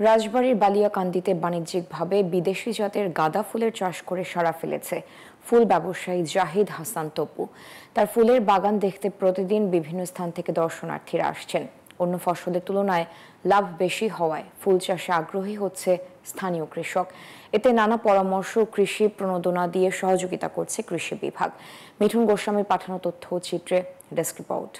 রাজবাড়ীর বালিয়াকান্দিতে বাণিজ্যিকভাবে বিদেশি জাতের গাঁদা ফুলের চাষ করে সাড়া ফেলেছে ফুল ব্যবসায়ী জাহিদ হাসান তপু। তার ফুলের বাগান দেখতে প্রতিদিন বিভিন্ন স্থান থেকে দর্শনার্থীরা আসছেন। অন্য ফসলের তুলনায় লাভ বেশি হওয়ায় ফুল চাষে আগ্রহী হচ্ছে স্থানীয় কৃষক। এতে নানা পরামর্শ কৃষি প্রণোদনা দিয়ে সহযোগিতা করছে কৃষি বিভাগ। মিঠুন গোস্বামীর পাঠানো তথ্য চিত্রে ডেস্ক রিপোর্ট।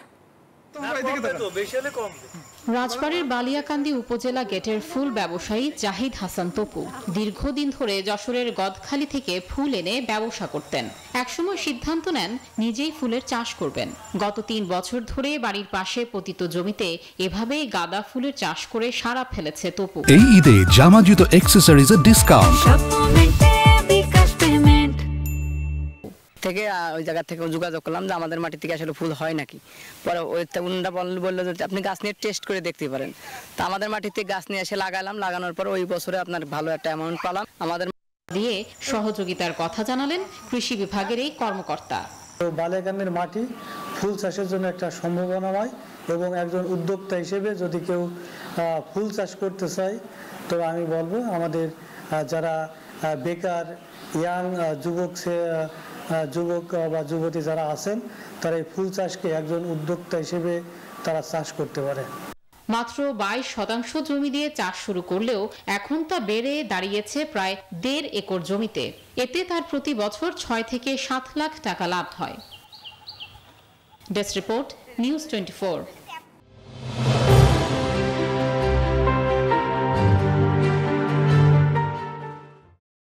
রাজবাড়ীর বালিয়াকান্দি উপজেলা গেটের ফুল ব্যবসায়ী জাহিদ হাসান তপু দীর্ঘদিন ধরে যশোরের গদখালি থেকে ফুল এনে ব্যবসা করতেন। একসময় সিদ্ধান্ত নেন নিজেই ফুলের চাষ করবেন। গত ৩ বছর ধরে বাড়ির পাশে পতিত জমিতে এভাবেই গাঁদা ফুলের চাষ করে সাড়া ফেলেছে তপু। এই ঈদে জামা জুতো অ্যাকসেসরিজের ডিসকাউন্ট থেকে ওই জায়গা থেকে যোগাযোগ করলাম যে আমাদের মাটি থেকে আসলে ফুল হয় নাকি। পরে ওইটা বললো যে আপনি গাছ নিয়ে টেস্ট করে দেখতে পারেন। তা আমাদের মাটিতে গাছ নিয়ে এসে লাগালাম, লাগানোর পর ওই বছরে আপনার ভালো একটা অ্যামাউন্ট পেলাম। আমাদের দিয়ে সহযোগিতার কথা জানালেন কৃষি বিভাগের এই কর্মকর্তা। বালিয়াকান্দির মাটি ফুল চাষের জন্য একটা সম্ভাবনাময় এবং একজন উদ্যোক্তা হিসেবে যদি কেউ ফুল চাষ করতে চায় তো আমি বলবো আমাদের যারা বেকার ইয়াং যুবক বা যুবতী যারা আছেন তারা এই ফুল চাষকে একজন উদ্যোক্তা হিসেবে তারা চাষ করতে পারে। মাত্র 22% জমি দিয়ে চাষ শুরু করলেও এখন তা বেড়ে দাঁড়িয়েছে প্রায় 1.5 একর জমিতে। এতে তার প্রতি বছর 6 থেকে 7 লাখ টাকা লাভ হয়। Desk report, news 24।